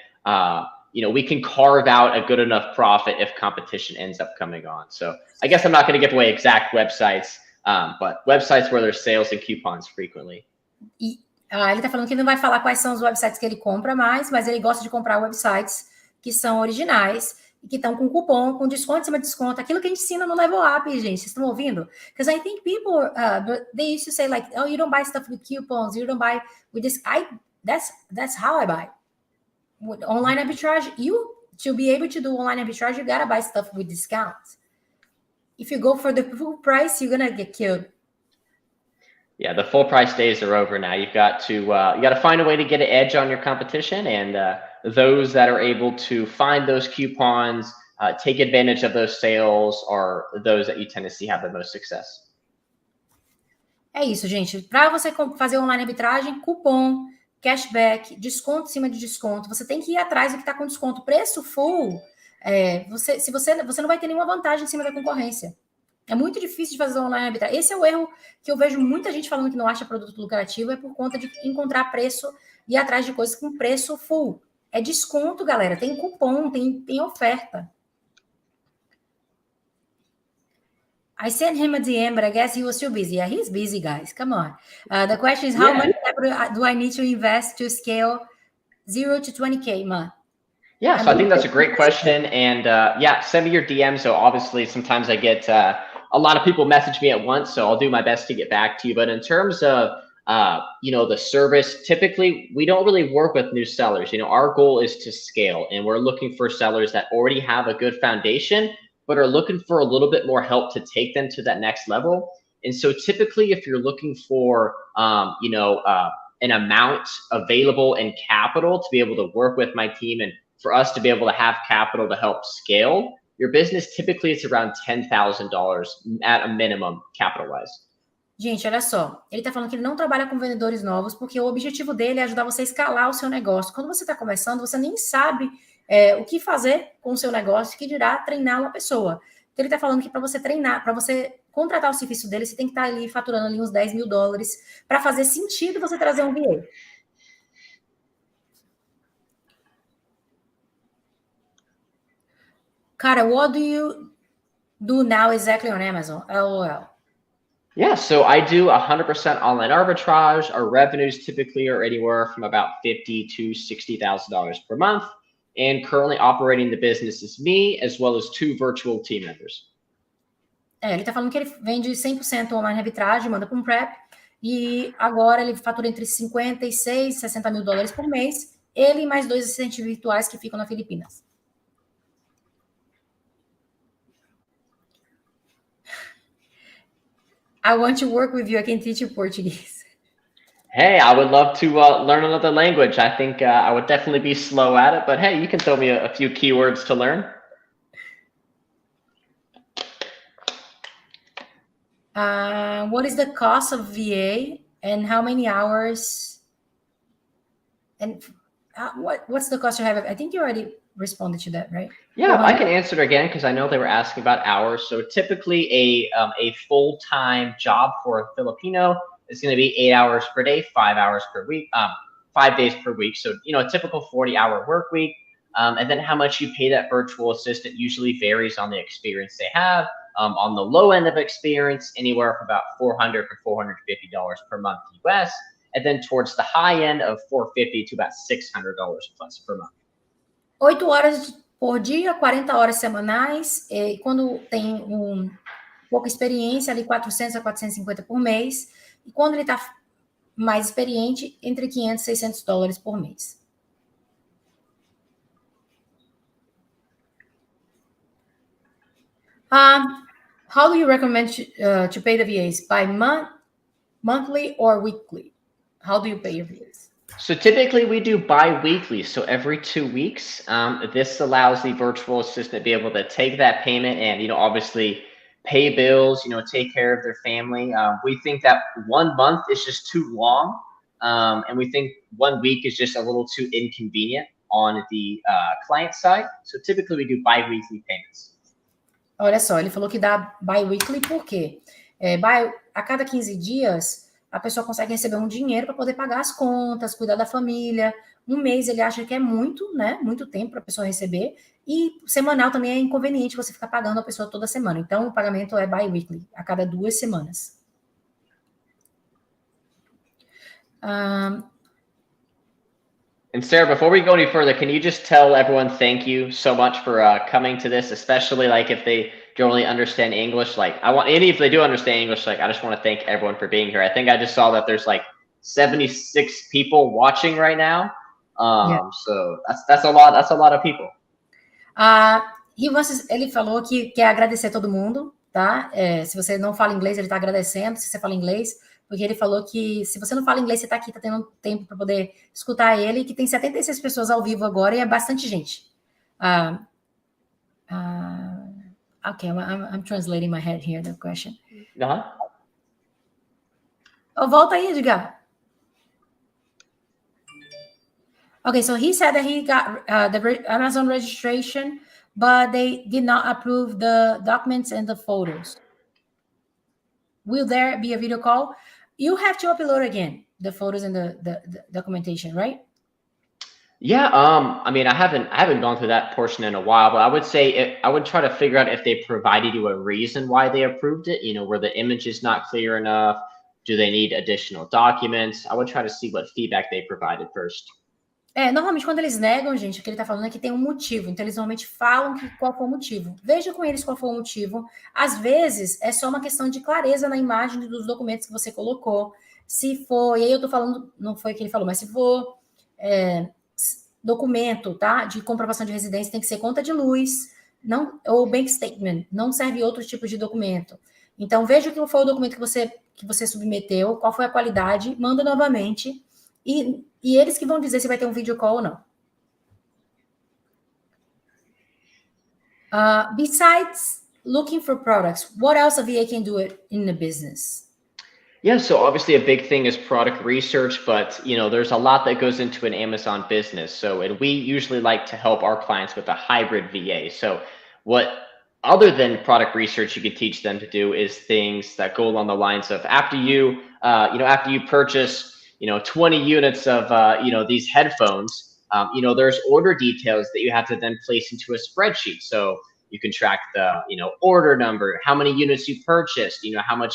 we can carve out a good enough profit if competition ends up coming on. So I guess I'm not going to give away exact websites, but websites where there's sales and coupons frequently. Ele está falando que não vai falar quais são os websites que ele compra mais, mas ele gosta de comprar websites que são originais e que estão com cupom, com desconto em cima de desconto. Aquilo que a gente ensina no Level Up, gente. Vocês estão ouvindo? Because I think people, they used to say like, oh, you don't buy stuff with coupons, you don't buy with this. That's how I buy. With online arbitrage, to be able to do online arbitrage, you gotta buy stuff with discounts. If you go for the full price, you're gonna get killed. Yeah, the full price days are over now. You've got to find a way to get an edge on your competition, and those that are able to find those coupons, take advantage of those sales, are those that you tend to see have the most success. É isso, gente. Para você fazer online arbitragem, cupom, cashback, desconto em cima de desconto. Você tem que ir atrás do que está com desconto. Preço full, você não vai ter nenhuma vantagem em cima da concorrência. É muito difícil de fazer online arbitragem. Esse é o erro que eu vejo muita gente falando que não acha produto lucrativo, é por conta de encontrar preço e ir atrás de coisas com preço full. É desconto, galera. Tem cupom, tem oferta. I sent him a DM, but I guess he was too busy. Yeah, he's busy, guys. Come on. The question is, how much capital do I need to invest to scale 0 to 20K a month? Yeah, so I think that's a great question. And send me your DM. So obviously, sometimes I get a lot of people message me at once, so I'll do my best to get back to you. But in terms of the service, typically we don't really work with new sellers. Our goal is to scale, and we're looking for sellers that already have a good foundation, but are looking for a little bit more help to take them to that next level. And so typically, if you're looking for an amount available in capital to be able to work with my team and for us to be able to have capital to help scale your business, typically it's around $10,000 at a minimum capital-wise. Gente, olha só. Ele está falando que ele não trabalha com vendedores novos porque o objetivo dele é ajudar você a escalar o seu negócio. Quando você está começando, você nem sabe o que fazer com o seu negócio, que dirá treinar uma pessoa. Então, ele está falando que para você treinar, para você contratar o serviço dele, você tem que estar ali faturando ali uns $10 mil para fazer sentido você trazer um VA. Cara, what do you do now exactly on Amazon? LOL. Yeah, so I do 100% online arbitrage. Our revenues typically are anywhere from about $50,000 to $60,000 per month. And currently operating the business is me, as well as 2 virtual team members. Ele está falando que ele vende 100% online arbitragem, manda para um prep, e agora ele fatura entre 56 e 60 mil dólares por mês, ele e mais 2 assistentes virtuais que ficam na Filipinas. I want to work with you. I can teach you Portuguese. Hey, I would love to learn another language. I think I would definitely be slow at it, but hey, you can throw me a few keywords to learn. What is the cost of VA and how many hours? And what's the cost you have? I think you already responded to that, right? Yeah, I can answer it again because I know they were asking about hours. So typically a full-time job for a Filipino is going to be 8 hours per day, 5 hours per week, 5 days per week. So, a typical 40-hour work week. And then how much you pay that virtual assistant usually varies on the experience they have. On the low end of experience, anywhere from about $400 to $450 per month US. And then towards the high end of $450 to about $600 plus per month. 8 horas por dia, 40 horas semanais, e quando tem pouca experiência, ali 400 a 450 por mês, e quando ele está mais experiente, entre 500 e $600 por mês. How do you recommend to pay the VAs? By monthly or weekly? How do you pay your VAs? So typically we do bi-weekly, so every 2 weeks. This allows the virtual assistant to be able to take that payment and, obviously pay bills, take care of their family. We think that 1 month is just too long. And we think 1 week is just a little too inconvenient on the client side. So typically we do bi-weekly payments. Olha só, ele falou que dá bi-weekly por quê? A cada 15 dias, a pessoa consegue receber um dinheiro para poder pagar as contas, cuidar da família. Um mês ele acha que é muito, né? Muito tempo para a pessoa receber. E semanal também é inconveniente você ficar pagando a pessoa toda semana. Então, o pagamento é bi-weekly, a cada 2 semanas. And Sarah, before we go any further, can you just tell everyone thank you so much for coming to this, especially like if they don't really understand English? Like if they do understand English, like I just want to thank everyone for being here. I think I just saw that there's like 76 people watching right now. So that's a lot of people. Ele falou que quer agradecer todo mundo, tá? Se você não fala inglês, ele tá agradecendo. Se você fala inglês, porque ele falou que se você não fala inglês, você tá aqui, tá tendo tempo para poder escutar ele, que tem 76 pessoas ao vivo agora e é bastante gente. Okay, I'm translating my head here, the question. Volta aí, Edgar. Okay, so he said that he got the Amazon registration, but they did not approve the documents and the photos. Will there be a video call? You have to upload again the photos and the documentation, right? Yeah, I mean, I haven't gone through that portion in a while, but I would say I would try to figure out if they provided you a reason why they approved it. You know, were the images not clear enough? Do they need additional documents? I would try to see what feedback they provided first. Normalmente quando eles negam, gente, o que ele tá falando é que tem um motivo. Então eles normalmente falam qual foi o motivo. Veja com eles qual foi o motivo. Às vezes é só uma questão de clareza na imagem dos documentos que você colocou. Se for, e aí eu tô falando, não foi o que ele falou, mas se for documento, tá? De comprovação de residência, tem que ser conta de luz, ou bank statement, não serve outro tipo de documento. Então veja qual foi o documento que você submeteu, qual foi a qualidade, manda novamente. E eles que vão dizer se vai ter um video call ou não. Besides looking for products, what else a VA can do in the business? Yeah, so obviously a big thing is product research, but you know, there's a lot that goes into an Amazon business. And we usually like to help our clients with a hybrid VA. So what other than product research you could teach them to do is things that go along the lines of after you purchase 20 units of, these headphones, there's order details that you have to then place into a spreadsheet. So you can track the, order number, how many units you purchased, how much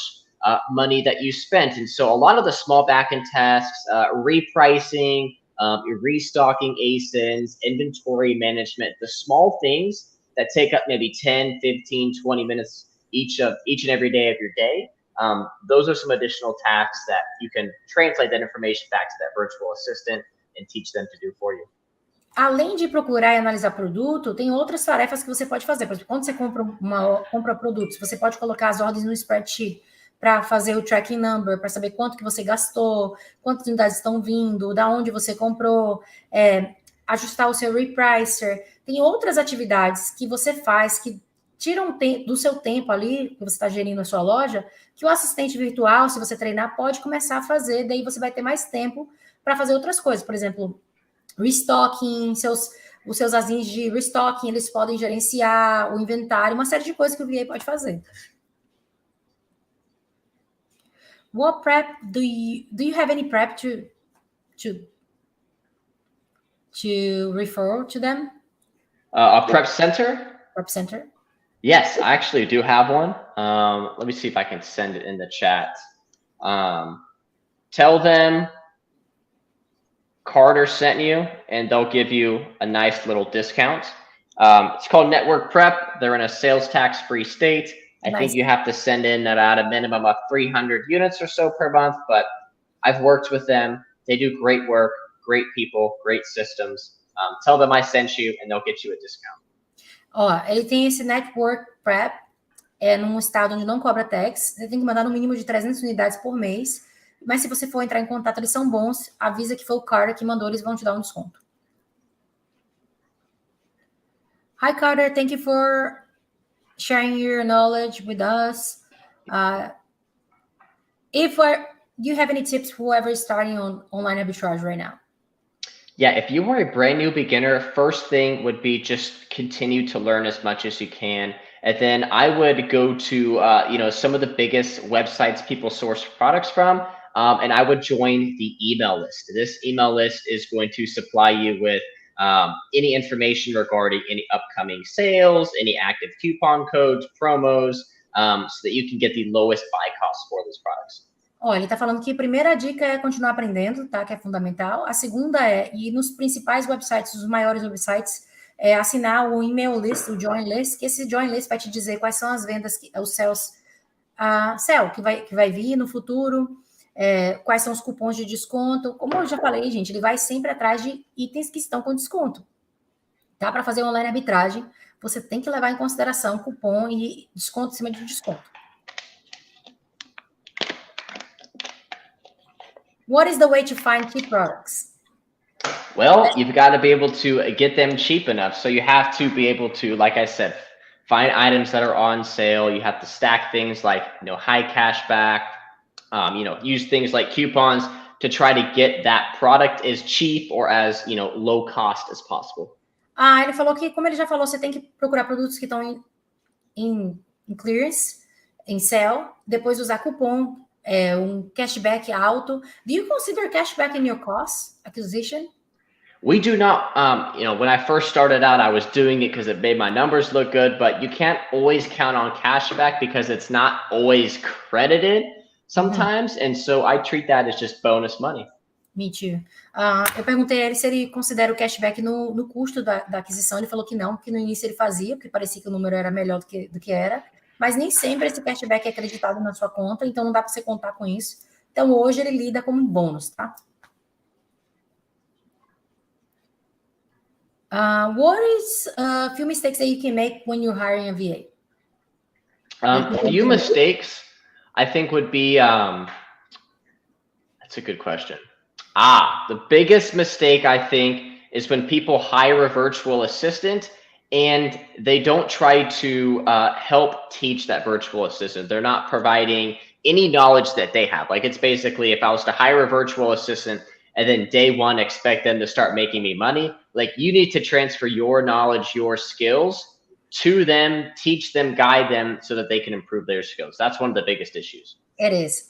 money that you spent. And so a lot of the small backend tasks, repricing, restocking ASINs, inventory management, the small things that take up maybe 10, 15, 20 minutes each and every day of your day. Those are some additional tasks that you can translate that information back to that virtual assistant and teach them to do for you. Além de procurar e analisar produto, tem outras tarefas que você pode fazer. Por exemplo, quando você compra produtos, você pode colocar as ordens no spreadsheet para fazer o tracking number, para saber quanto que você gastou, quantas unidades estão vindo, da onde você comprou, ajustar o seu repricer. Tem outras atividades que você faz que tiram do seu tempo ali, que você está gerindo a sua loja, que o assistente virtual, se você treinar, pode começar a fazer, daí você vai ter mais tempo para fazer outras coisas. Por exemplo, restocking, os seus asinhos de restocking, eles podem gerenciar o inventário, uma série de coisas que o VA pode fazer. What prep do you have any prep to refer to them? A prep center? Prep center? Yes, I actually do have one. Let me see if I can send it in the chat. Tell them Carter sent you, and they'll give you a nice little discount. It's called Network Prep. They're in a sales tax-free state. I think you have to send in about a minimum of 300 units or so per month, but I've worked with them. They do great work, great people, great systems. Tell them I sent you, and they'll get you a discount. Ele tem esse Network Prep, num estado onde não cobra tax. Você tem que mandar no mínimo de 300 unidades por mês. Mas se você for entrar em contato, eles são bons. Avisa que foi o Carter que mandou, eles vão te dar um desconto. Hi, Carter. Thank you for sharing your knowledge with us. Do you have any tips for whoever is starting on online arbitrage right now? Yeah, if you are a brand new beginner, first thing would be just continue to learn as much as you can. And then I would go to, some of the biggest websites people source products from, and I would join the email list. This email list is going to supply you with any information regarding any upcoming sales, any active coupon codes, promos, so that you can get the lowest buy costs for those products. Ó, ele está falando que a primeira dica é continuar aprendendo, tá? Que é fundamental. A segunda é ir nos principais websites, os maiores websites, assinar o email list, o join list, que esse join list vai te dizer quais são as vendas, os sales, sell que vai vir no futuro, quais são os cupons de desconto. Como eu já falei, gente, ele vai sempre atrás de itens que estão com desconto. Tá? Para fazer online arbitragem, você tem que levar em consideração cupom e desconto em cima de desconto. What is the way to find cheap products? Well, you've got to be able to get them cheap enough. So you have to be able to, like I said, find items that are on sale. You have to stack things like, high cash back, use things like coupons to try to get that product as cheap or as, low cost as possible. Ele falou que, como ele já falou, você tem que procurar produtos que estão em clearance, em sale, depois usar cupom, cashback alto. Do you consider cashback in your cost acquisition? We do not, when I first started out, I was doing it because it made my numbers look good, but you can't always count on cashback because it's not always credited sometimes. And so I treat that as just bonus money. Me too. Eu perguntei a ele se ele considera o cashback no custo da aquisição. Ele falou que não, que no início ele fazia, porque parecia que o número era melhor do que era. Mas nem sempre esse cashback é acreditado na sua conta, então não dá para você contar com isso. Então, hoje ele lida como bônus, tá? What is a few mistakes that you can make when you're hiring a VA? A few mistakes, I think, would be, that's a good question. The biggest mistake, I think, is when people hire a virtual assistant and they don't try to help teach that virtual assistant. They're not providing any knowledge that they have. Like, it's basically, if I was to hire a virtual assistant and then day one expect them to start making me money, like, you need to transfer your knowledge, your skills to them, teach them, guide them so that they can improve their skills. That's one of the biggest issues. It is.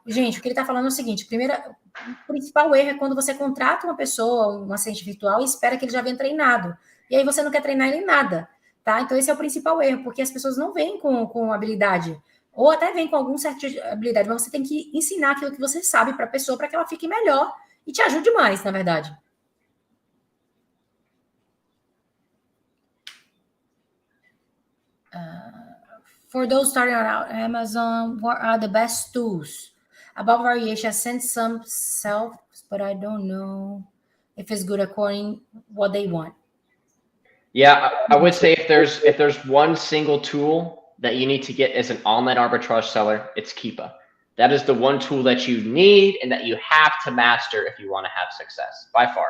Gente, o que ele está falando é o seguinte: o principal erro é quando você contrata uma pessoa, um assistente virtual, e espera que ele já venha treinado. E aí você não quer treinar ele em nada, tá? Então esse é o principal erro, porque as pessoas não vêm com habilidade, ou até vêm com algum certo de habilidade, mas você tem que ensinar aquilo que você sabe para a pessoa, para que ela fique melhor e te ajude mais, na verdade. For those starting out on Amazon, what are the best tools? About variation, I sent some self, but I don't know if it's good according what they want. Yeah, I would say if there's one single tool that you need to get as an online arbitrage seller, it's Keepa. That is the one tool that you need and that you have to master if you want to have success, by far.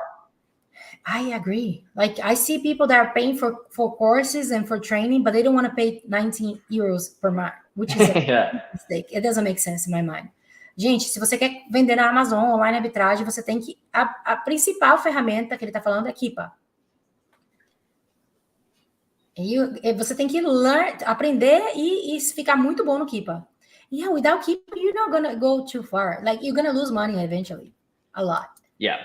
I agree. Like, I see people that are paying for courses and for training, but they don't want to pay 19 euros per month, which is a mistake. It doesn't make sense in my mind. Gente, se você quer vender na Amazon, online arbitragem, você tem que... A principal ferramenta que ele está falando é Keepa. E você tem que aprender e ficar muito bom no Keepa. Yeah, without Keepa, you're not going to go too far. Like, you're going to lose money eventually. A lot. Yeah.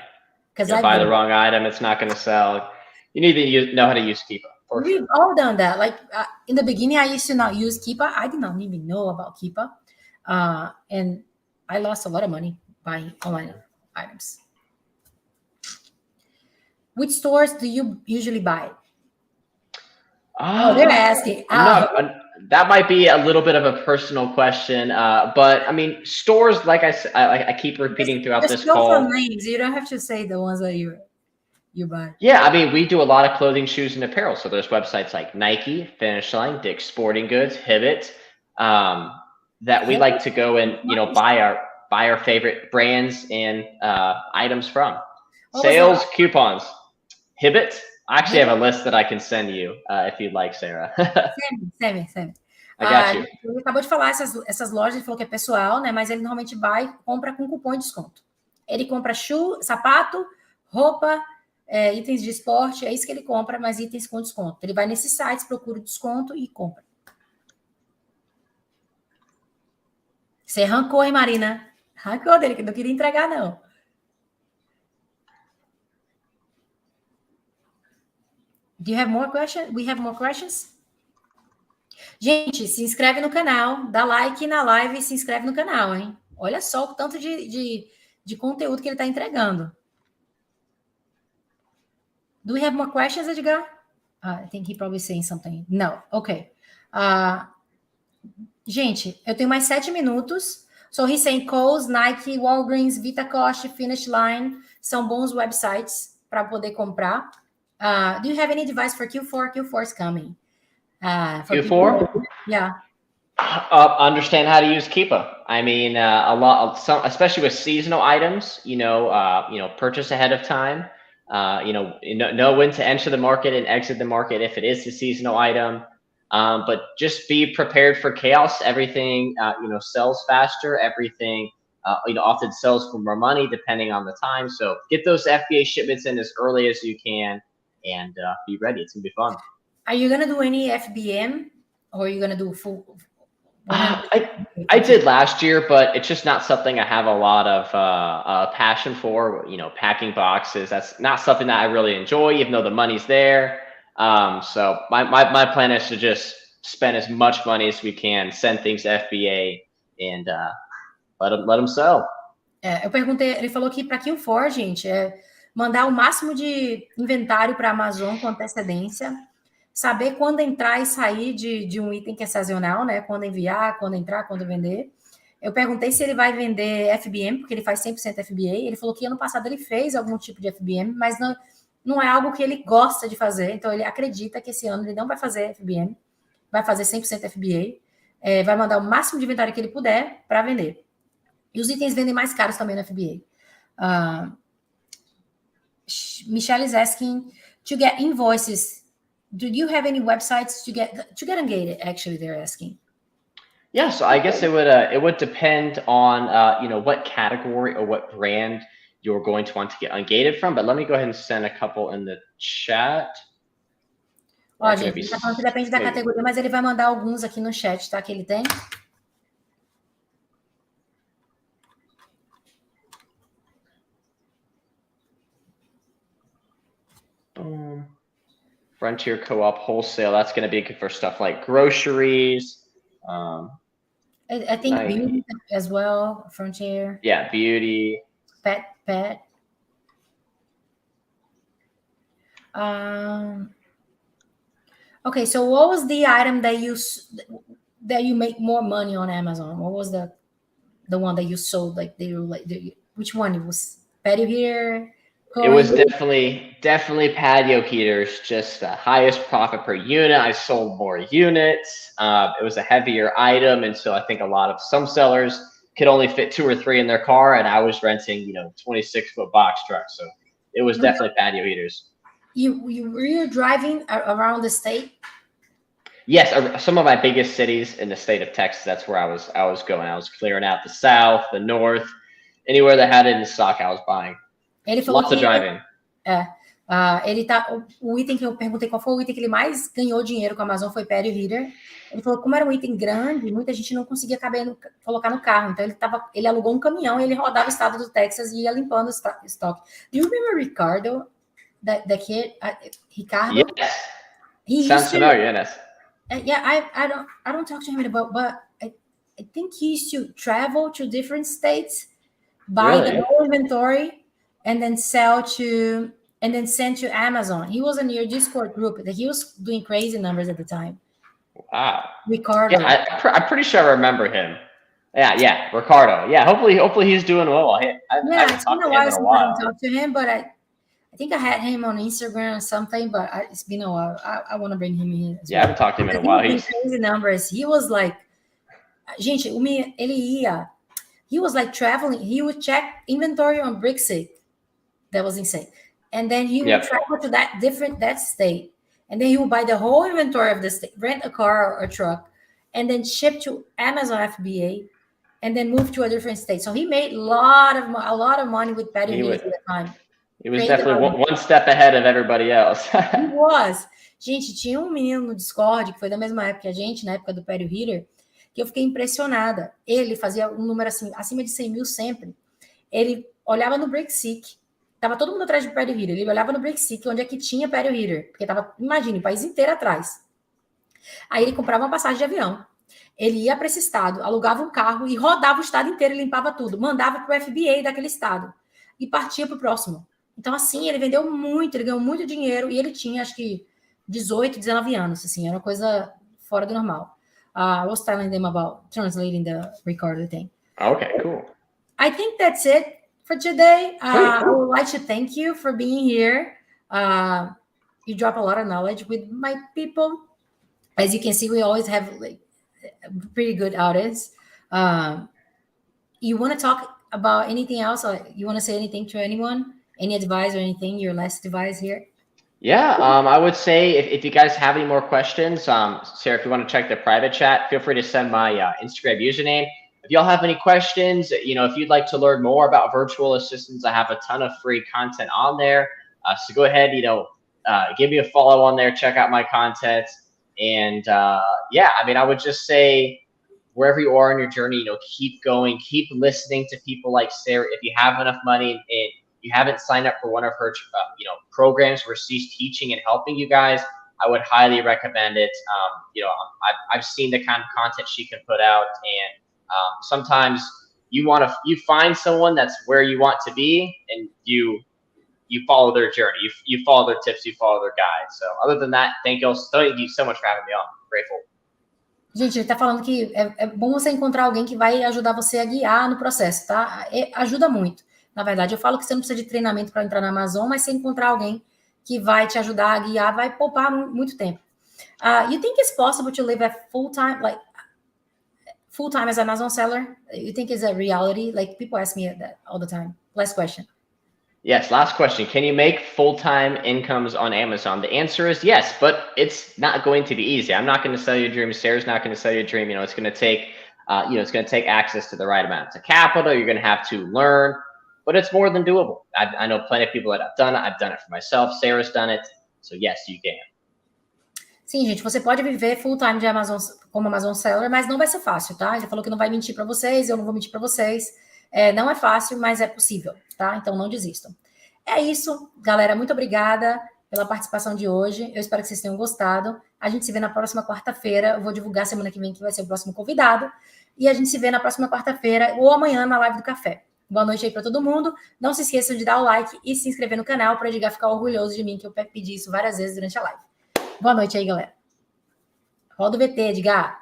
You buy the wrong item, it's not going to sell. You need to know how to use Keepa. We've all done that. Like, in the beginning, I used to not use Keepa. I did not even know about Keepa. And I lost a lot of money buying online items. Which stores do you usually buy? They're asking. That might be a little bit of a personal question, but I mean, stores, like I said, I keep repeating throughout this call. Just go for names. You don't have to say the ones that you buy. Yeah, I mean, we do a lot of clothing, shoes, and apparel. So there's websites like Nike, Finish Line, Dick's Sporting Goods, Hibbett, that we like to go and buy our favorite brands and items from. Sales, coupons, Hibbett. I actually have a list that I can send you if you'd like, Sarah. Send me. I got you. Ele acabou de falar essas lojas, ele falou que é pessoal, né? Mas ele normalmente compra com cupom de desconto. Ele compra sapato, roupa, itens de esporte, é isso que ele compra, mas itens com desconto. Ele vai nesses sites, procura o desconto e compra. Você arrancou, hein, Marina? Arrancou dele, que não queria entregar, não. Do you have more questions? We have more questions? Gente, se inscreve no canal, dá like na live e se inscreve no canal, hein? Olha só o tanto de conteúdo que ele está entregando. Do we have more questions, Edgar? I think he probably saying something. No, ok. Gente, eu tenho mais 7 minutos. So he's saying Kohl's, Nike, Walgreens, Vitacost, Finish Line são bons websites para poder comprar. Do you have any device for Q4? Q4 is coming. For Q4? People, yeah. Understand how to use Keepa. I mean, especially with seasonal items, purchase ahead of time. Know when to enter the market and exit the market if it is a seasonal item. But just be prepared for chaos. Everything, sells faster. Everything, often sells for more money depending on the time. So get those FBA shipments in as early as you can and be ready. It's going to be fun. Are you going to do any FBM or are you going to do full? I did last year, but it's just not something I have a lot of passion for. Packing boxes. That's not something that I really enjoy, even though the money's there. So my plan is to just spend as much money as we can, send things to FBA, and let them sell. Eu perguntei, ele falou que para Q4, gente, mandar o máximo de inventário para a Amazon com antecedência, saber quando entrar e sair de um item que é sazonal, né? Quando enviar, quando entrar, quando vender. Eu perguntei se ele vai vender FBM, porque ele faz 100% FBA. Ele falou que ano passado ele fez algum tipo de FBM, mas não é algo que ele gosta de fazer. Então, ele acredita que esse ano ele não vai fazer FBM, vai fazer 100% FBA, vai mandar o máximo de inventário que ele puder para vender. E os itens vendem mais caros também no FBA. Michelle is asking, to get invoices, do you have any websites to get ungated? Actually, they're asking. Yeah, so I guess it would depend on what category or what brand you're going to want to get ungated from. But let me go ahead and send a couple in the chat. Ó, gente, ele tá falando que depende da categoria, mas ele vai mandar alguns aqui no chat, tá? Que ele tem. Frontier Co-op wholesale, that's going to be good for stuff like groceries. I think Nike. Beauty as well, Frontier. Yeah, beauty. Pet. Okay, so what was the item that you make more money on Amazon? What was the one that you sold? Which one? It was patio heater? It was definitely patio heaters, just the highest profit per unit. I sold more units. It was a heavier item, and so I think some sellers could only fit 2 or 3 in their car, and I was renting 26-foot box trucks. So it was definitely patio heaters. You driving around the state? Yes, some of my biggest cities in the state of Texas. That's where I was going. I was clearing out the south, the north, anywhere that had it in stock, I was buying. Ele falou Lots of driving. O item que eu perguntei qual foi o item que ele mais ganhou dinheiro com a Amazon foi patio heater. Ele falou que como era um item grande, muita gente não conseguia colocar no carro. Então ele alugou um caminhão e ele rodava o estado do Texas e ia limpando o estoque. Do you remember Ricardo? The kid, Ricardo? Yes. Sounds familiar, yes. Yeah, I don't talk to him about, but I think he used to travel to different states, buy the whole inventory, and then send to Amazon. He was in your Discord group. He was doing crazy numbers at the time. Wow. Ricardo. Yeah, I'm pretty sure I remember him. Yeah, Ricardo. Yeah, hopefully he's doing well. I haven't talked to him in a while. I haven't talked to him, but I think I had him on Instagram or something, but it's been a while. I want to bring him in. I haven't talked to him in a while. He's crazy numbers. He was like, gente, he was like traveling. He would check inventory on Brixit. That was insane. And then he would travel to that state. And then he would buy the whole inventory of the state, rent a car or a truck, and then ship to Amazon FBA, and then move to a different state. So he made a lot of money with patio heaters at the time. He was definitely one step ahead of everybody else. He was. Gente, tinha um menino no Discord, que foi da mesma época que a gente, na época do Perry Hitter, que eu fiquei impressionada. Ele fazia um número assim, acima de 100 mil sempre. Ele olhava no Breakseek, tava todo mundo atrás de Perry Hitter, ele olhava no Breakseek, onde é que tinha Perry Hitter, porque tava, imagine, o país inteiro atrás. Aí ele comprava uma passagem de avião, ele ia para esse estado, alugava um carro e rodava o estado inteiro, limpava tudo, mandava para o FBA daquele estado e partia para o próximo. Então, assim, ele vendeu muito, ele ganhou muito dinheiro e ele tinha, acho que, 18, 19 anos, assim, era uma coisa fora do normal. I was telling them about translating the recorder thing. Okay, cool. I think that's it for today. I would like to thank you for being here. You drop a lot of knowledge with my people. As you can see, we always have like a pretty good audience. You want to talk about anything else? Or you want to say anything to anyone? Any advice or anything? Your last advice here? Yeah, I would say if you guys have any more questions, Sarah, if you want to check the private chat, feel free to send my Instagram username. If y'all have any questions, you know, if you'd like to learn more about virtual assistants, I have a ton of free content on there. So go ahead, you know, give me a follow on there, check out my content. And yeah, I mean, I would just say wherever you are in your journey, you know, keep going, keep listening to people like Sarah. If you have enough money and you haven't signed up for one of her, you know, programs where she's teaching and helping you guys, I would highly recommend it. You know, I've seen the kind of content she can put out, and sometimes you find someone that's where you want to be, and you follow their journey, you follow their tips, you follow their guides. So other than that, thank you so much for having me on. I'm grateful. Gente, ele tá falando que é bom você encontrar alguém que vai ajudar você a guiar no processo, tá? Ajuda muito. Na verdade, eu falo que você não precisa de treinamento para entrar na Amazon, mas se encontrar alguém que vai te ajudar a guiar, vai poupar muito tempo. You think it's possible to live a full-time as an Amazon seller? You think it's a reality? Like, people ask me that all the time. Last question. Yes, last question. Can you make full-time incomes on Amazon? The answer is yes, but it's not going to be easy. I'm not going to sell you a dream. Sarah's not going to sell you a dream. You know, it's going to take, it's going to take access to the right amount of capital. You're going to have to learn, but it's more than doable. I know plenty of people that have done it. I've done it for myself. Sarah's done it. So yes, you can. Sim, gente, você pode viver full-time de Amazon como Amazon seller, mas não vai ser fácil, tá? Ele falou que não vai mentir para vocês, eu não vou mentir para vocês. Não é fácil, mas é possível, tá? Então não desistam. É isso, galera. Muito obrigada pela participação de hoje. Eu espero que vocês tenham gostado. A gente se vê na próxima quarta-feira. Eu vou divulgar semana que vem que vai ser o próximo convidado. E a gente se vê na próxima quarta-feira ou amanhã na live do café. Boa noite aí para todo mundo. Não se esqueçam de dar o like e se inscrever no canal para o Edgar ficar orgulhoso de mim, que eu pedi isso várias vezes durante a live. Boa noite aí, galera. Roda o VT, Edgar.